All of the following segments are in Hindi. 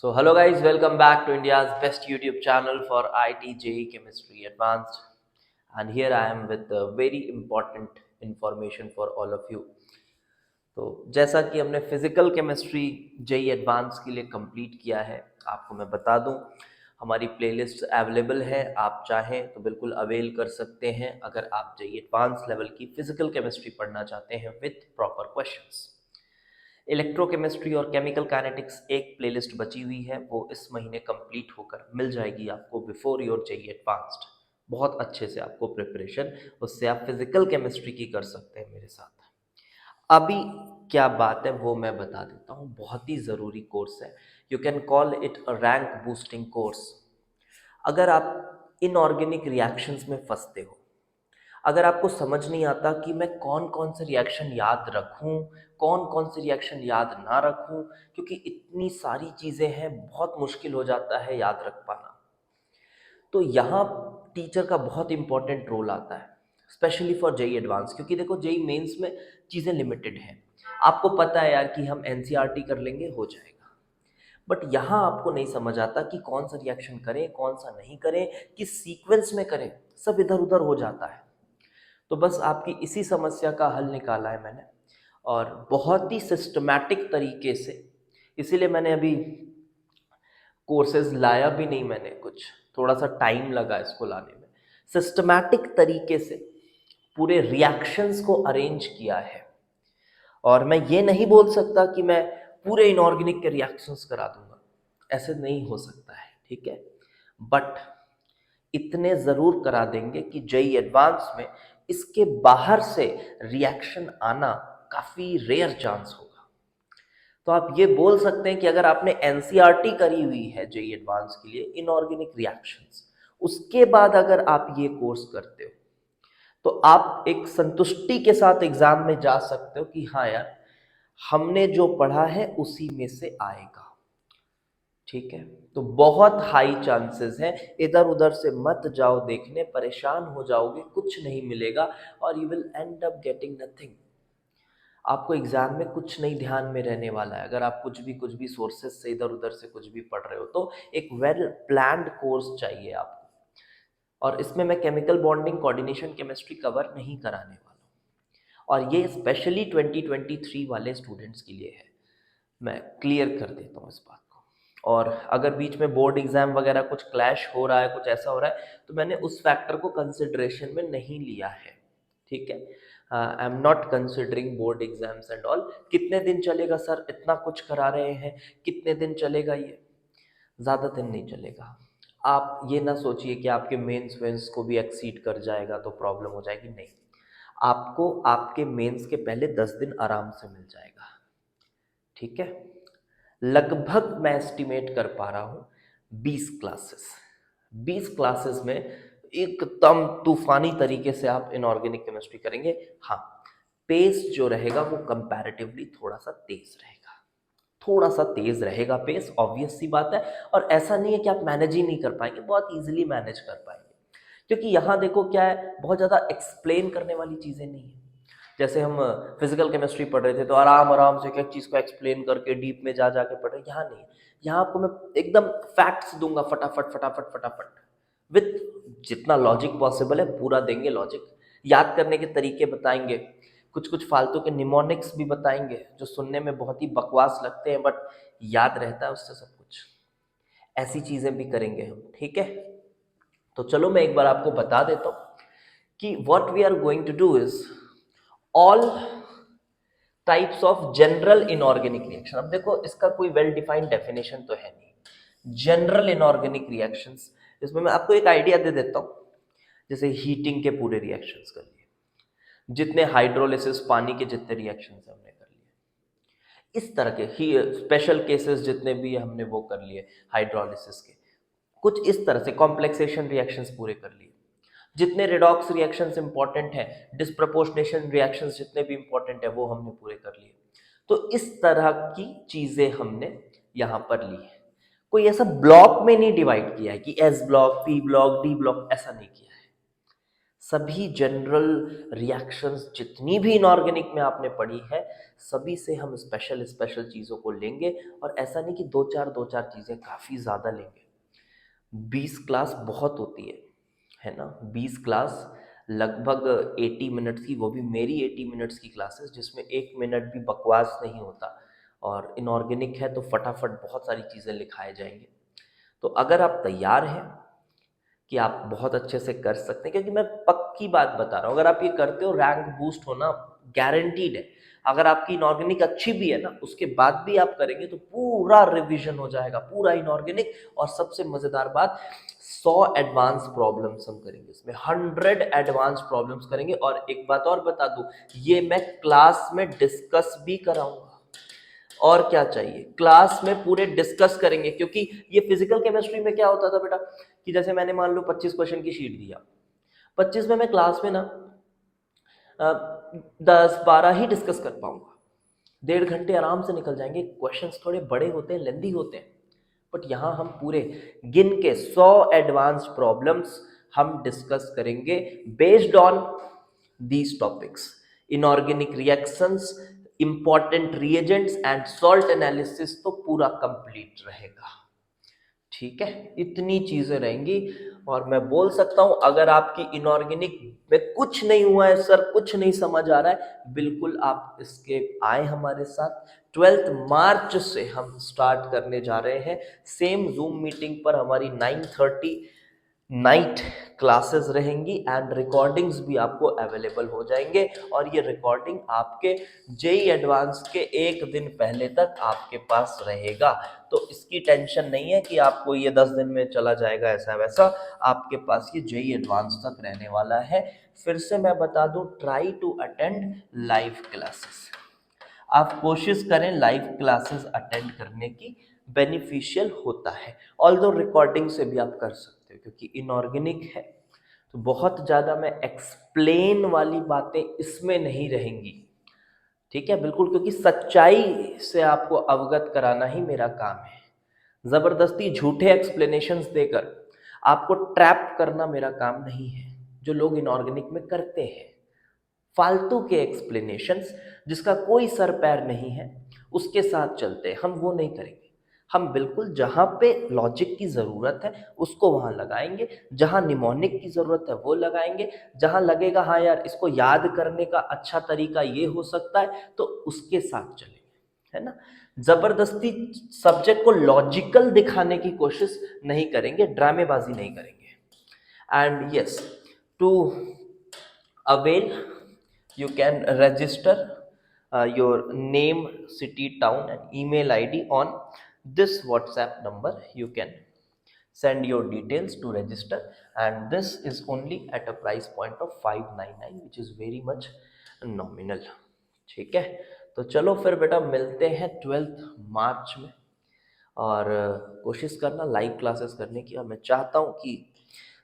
So, hello guys, welcome back to India's best YouTube channel for IT JEE Chemistry Advanced. And here I am with a very important information for all of you. तो जैसा कि हमने फिजिकल केमिस्ट्री जेई एडवांस के लिए कंप्लीट किया है, आपको मैं बता दूं हमारी प्लेलिस्ट अवेलेबल है। आप चाहें तो बिल्कुल अवेल कर सकते हैं अगर आप जेई एडवांस लेवल की फिजिकल केमिस्ट्री पढ़ना चाहते हैं विथ प्रॉपर क्वेश्चंस। इलेक्ट्रोकेमिस्ट्री और केमिकल काइनेटिक्स एक प्लेलिस्ट बची हुई है, वो इस महीने कंप्लीट होकर मिल जाएगी आपको बिफोर योर जेईई एडवांस्ड। बहुत अच्छे से आपको प्रिपरेशन उससे आप फिजिकल केमिस्ट्री की कर सकते हैं मेरे साथ। अभी क्या बात है वो मैं बता देता हूँ। बहुत ही ज़रूरी कोर्स है, you can call it a rank boosting course. अगर आप इनऑर्गेनिक रिएक्शंस में फंसते हो, अगर आपको समझ नहीं आता कि मैं कौन कौन से रिएक्शन याद रखूं, कौन कौन से रिएक्शन याद ना रखूं, क्योंकि इतनी सारी चीज़ें हैं, बहुत मुश्किल हो जाता है याद रख पाना। तो यहाँ टीचर का बहुत इंपॉर्टेंट रोल आता है, स्पेशली फॉर जेई एडवांस। क्योंकि देखो जेई मेंस में चीज़ें लिमिटेड हैं। आपको पता है यार कि हम एनसीईआरटी कर लेंगे हो जाएगा, बट यहाँ आपको नहीं समझ आता कि कौन सा रिएक्शन करें, कौन सा नहीं करें, किस सीक्वेंस में करें, सब इधर उधर हो जाता है। तो बस आपकी इसी समस्या का हल निकाला है मैंने, और बहुत ही सिस्टमैटिक तरीके से। इसीलिए मैंने अभी कोर्सेज लाया भी नहीं, मैंने कुछ थोड़ा सा टाइम लगा इसको लाने में। सिस्टमैटिक तरीके से पूरे रिएक्शंस को अरेंज किया है। और मैं ये नहीं बोल सकता कि मैं पूरे इनऑर्गेनिक के रिएक्शंस करा दूंगा, ऐसे नहीं हो सकता है, ठीक है। बट इतने ज़रूर करा देंगे कि जेईई एडवांस में इसके बाहर से रिएक्शन आना काफ़ी रेयर चांस होगा। तो आप ये बोल सकते हैं कि अगर आपने एनसीईआरटी करी हुई है जेईई एडवांस के लिए इनऑर्गेनिक रिएक्शंस, उसके बाद अगर आप ये कोर्स करते हो तो आप एक संतुष्टि के साथ एग्जाम में जा सकते हो कि हाँ यार, हमने जो पढ़ा है उसी में से आएगा, ठीक है। तो बहुत हाई चांसेस हैं, इधर उधर से मत जाओ देखने, परेशान हो जाओगे, कुछ नहीं मिलेगा और you will and up getting nothing. आपको एग्जाम में कुछ नहीं ध्यान में रहने वाला है अगर आप कुछ भी सोर्सेस से इधर उधर से कुछ भी पढ़ रहे हो। तो एक वेल प्लान्ड कोर्स चाहिए आपको, और इसमें मैं chemical bonding coordination chemistry cover नहीं कराने वाला हूँ, और ये स्पेशली 2023 वाले स्टूडेंट्स के लिए है। मैं क्लियर कर देता हूँ इस बात को। और अगर बीच में बोर्ड एग्जाम वगैरह कुछ क्लैश हो रहा है, कुछ ऐसा हो रहा है, तो मैंने उस फैक्टर को कंसिडरेशन में नहीं लिया है, ठीक है। I am not considering board exams and all. कितने दिन चलेगा सर, इतना कुछ करा रहे हैं, कितने दिन चलेगा ये? ज़्यादा दिन नहीं चलेगा। आप ये ना सोचिए कि आपके मेंस वेंस को भी एक्सीड कर जाएगा तो प्रॉब्लम हो जाएगी, नहीं। आपको आपके मेंस के पहले 10 दिन आराम से मिल जाएगा, ठीक है। लगभग मैं एस्टिमेट कर पा रहा हूँ 20 क्लासेस। 20 क्लासेस में एकदम तूफानी तरीके से आप इनऑर्गेनिक केमिस्ट्री करेंगे। हाँ, पेस जो रहेगा वो कंपैरेटिवली थोड़ा सा तेज रहेगा, थोड़ा सा तेज रहेगा पेस, ऑब्वियस सी बात है। और ऐसा नहीं है कि आप मैनेज ही नहीं कर पाएंगे, बहुत इजीली मैनेज कर पाएंगे। क्योंकि यहाँ देखो क्या है, बहुत ज़्यादा एक्सप्लेन करने वाली चीज़ें नहीं है। जैसे हम फिजिकल केमिस्ट्री पढ़ रहे थे तो आराम आराम से एक चीज़ को एक्सप्लेन करके डीप में जा जाके पढ़ रहे, यहाँ नहीं। यहाँ आपको मैं एकदम फैक्ट्स दूंगा, फटाफट फटाफट फटाफट, विथ जितना लॉजिक पॉसिबल है पूरा देंगे लॉजिक। याद करने के तरीके बताएंगे, कुछ कुछ फालतू के निमोनिक्स भी बताएंगे जो सुनने में बहुत ही बकवास लगते हैं, बट याद रहता है उससे सब कुछ। ऐसी चीज़ें भी करेंगे हम, ठीक है। तो चलो मैं एक बार आपको बता देता हूँ कि what we are going to do is all types of general inorganic reaction. अब देखो इसका कोई वेल डिफाइंड डेफिनेशन तो है नहीं, जनरल इनऑर्गेनिक रिएक्शंस। इसमें मैं आपको एक आइडिया दे देता हूँ। जैसे हीटिंग के पूरे रिएक्शंस कर लिए, जितने हाइड्रोलिसिस पानी के जितने रिएक्शंस हमने कर लिए, इस तरह के ही स्पेशल केसेस जितने भी हमने वो कर लिए हाइड्रोलिसिस के, कुछ इस तरह से कॉम्प्लेक्सेशन रिएक्शंस पूरे कर लिए। जितने रिडॉक्स रिएक्शंस इंपॉर्टेंट हैं, डिस्प्रपोर्शनेशन रिएक्शंस जितने भी इंपॉर्टेंट है वो हमने पूरे कर लिए। तो इस तरह की चीजें हमने यहाँ पर ली है। कोई ऐसा ब्लॉक में नहीं डिवाइड किया है कि S block, P block, D block, ऐसा नहीं किया है। सभी जनरल रिएक्शंस जितनी भी इनऑर्गेनिक में आपने पढ़ी है, सभी से हम स्पेशल स्पेशल चीज़ों को लेंगे। और ऐसा नहीं कि दो चार चीज़ें, काफ़ी ज़्यादा लेंगे। 20 क्लास बहुत होती है ना। 20 क्लास लगभग 80 मिनट्स की, वो भी मेरी 80 मिनट्स की क्लासेस, जिसमें 1 मिनट भी बकवास नहीं होता। और इनऑर्गेनिक है तो फटाफट बहुत सारी चीज़ें लिखाए जाएंगे। तो अगर आप तैयार हैं कि आप बहुत अच्छे से कर सकते हैं, क्योंकि मैं पक्की बात बता रहा हूँ, अगर आप ये करते हो रैंक बूस्ट होना गारंटीड है। अगर आपकी इनऑर्गेनिक अच्छी भी है ना, उसके बाद भी आप करेंगे तो पूरा रिवीजन हो जाएगा, पूरा इनऑर्गेनिक। और सबसे मजेदार बात, 100 एडवांस प्रॉब्लम्स हम करेंगे इसमें, 100 एडवांस प्रॉब्लम्स करेंगे। और एक बात और बता दूं, ये मैं क्लास में डिस्कस भी कराऊंगा। और क्या चाहिए, क्लास में पूरे डिस्कस करेंगे। क्योंकि ये फिजिकल केमिस्ट्री में क्या होता था बेटा, कि जैसे मैंने मान लो 25 क्वेश्चन की शीट दिया, 25 में मैं क्लास में ना 10-12 ही डिस्कस कर पाऊंगा। 1.5 घंटे आराम से निकल जाएंगे। क्वेश्चंस थोड़े बड़े होते हैं, लेंदी होते हैं, बट यहाँ हम पूरे गिन के 100 एडवांस प्रॉब्लम्स हम डिस्कस करेंगे based on these topics: inorganic reactions, important reagents and salt analysis. तो पूरा कंप्लीट रहेगा, ठीक है। इतनी चीजें रहेंगी। और मैं बोल सकता हूं, अगर आपकी इनऑर्गेनिक में कुछ नहीं हुआ है सर, कुछ नहीं समझ आ रहा है, बिल्कुल आप इसके आए हमारे साथ। 12 मार्च से हम स्टार्ट करने जा रहे हैं। सेम जूम मीटिंग पर हमारी 9:30 नाइट क्लासेस रहेंगी एंड रिकॉर्डिंग्स भी आपको अवेलेबल हो जाएंगे। और ये रिकॉर्डिंग आपके जेई एडवांस के एक दिन पहले तक आपके पास रहेगा। तो इसकी टेंशन नहीं है कि आपको ये 10 दिन में चला जाएगा ऐसा वैसा। आपके पास ये जेई एडवांस तक रहने वाला है। फिर से मैं बता दूं, try to attend live classes. आप कोशिश करें लाइव क्लासेस अटेंड करने की, बेनिफिशियल होता है। ऑल्दो रिकॉर्डिंग से भी आप कर सकते हो, क्योंकि इनऑर्गेनिक है तो बहुत ज़्यादा मैं एक्सप्लेन वाली बातें इसमें नहीं रहेंगी, ठीक है, बिल्कुल। क्योंकि सच्चाई से आपको अवगत कराना ही मेरा काम है। ज़बरदस्ती झूठे एक्सप्लेनेशंस देकर आपको ट्रैप करना मेरा काम नहीं है, जो लोग इनऑर्गेनिक में करते हैं। फालतू के एक्सप्लेनेशंस जिसका कोई सर पैर नहीं है, उसके साथ चलते हैं, हम वो नहीं करेंगे। हम बिल्कुल जहाँ पे लॉजिक की ज़रूरत है उसको वहाँ लगाएंगे, जहाँ निमोनिक की ज़रूरत है वो लगाएंगे, जहाँ लगेगा हाँ यार इसको याद करने का अच्छा तरीका ये हो सकता है तो उसके साथ चलेंगे, है ना। ज़बरदस्ती सब्जेक्ट को लॉजिकल दिखाने की कोशिश नहीं करेंगे, ड्रामेबाजी नहीं करेंगे। And yes, to avail, you can register your name, city, town and email id on this WhatsApp number. You can send your details to register, and this is only at a price point of 599, which is very much nominal, ठीक है। तो चलो फिर बेटा मिलते हैं 12 मार्च में। और कोशिश करना लाइव क्लासेस करने की। और मैं चाहता हूँ कि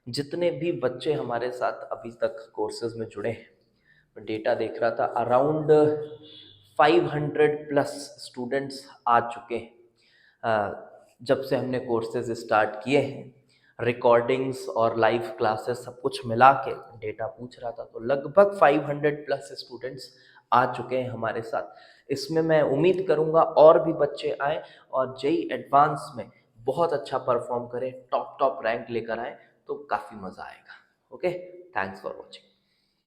जितने भी बच्चे हमारे साथ अभी तक कोर्सेज में जुड़े हैं, मैं डेटा देख रहा था, अराउंड 500 प्लस स्टूडेंट्स आ चुके हैं जब से हमने कोर्सेज स्टार्ट किए हैं। रिकॉर्डिंग्स और लाइव क्लासेस सब कुछ मिला के डेटा पूछ रहा था, तो लगभग 500 प्लस स्टूडेंट्स आ चुके हैं हमारे साथ। इसमें मैं उम्मीद करूंगा और भी बच्चे आए और जेई एडवांस में बहुत अच्छा परफॉर्म करें, टॉप रैंक लेकर आए, तो काफ़ी मज़ा आएगा। Okay, thanks for watching.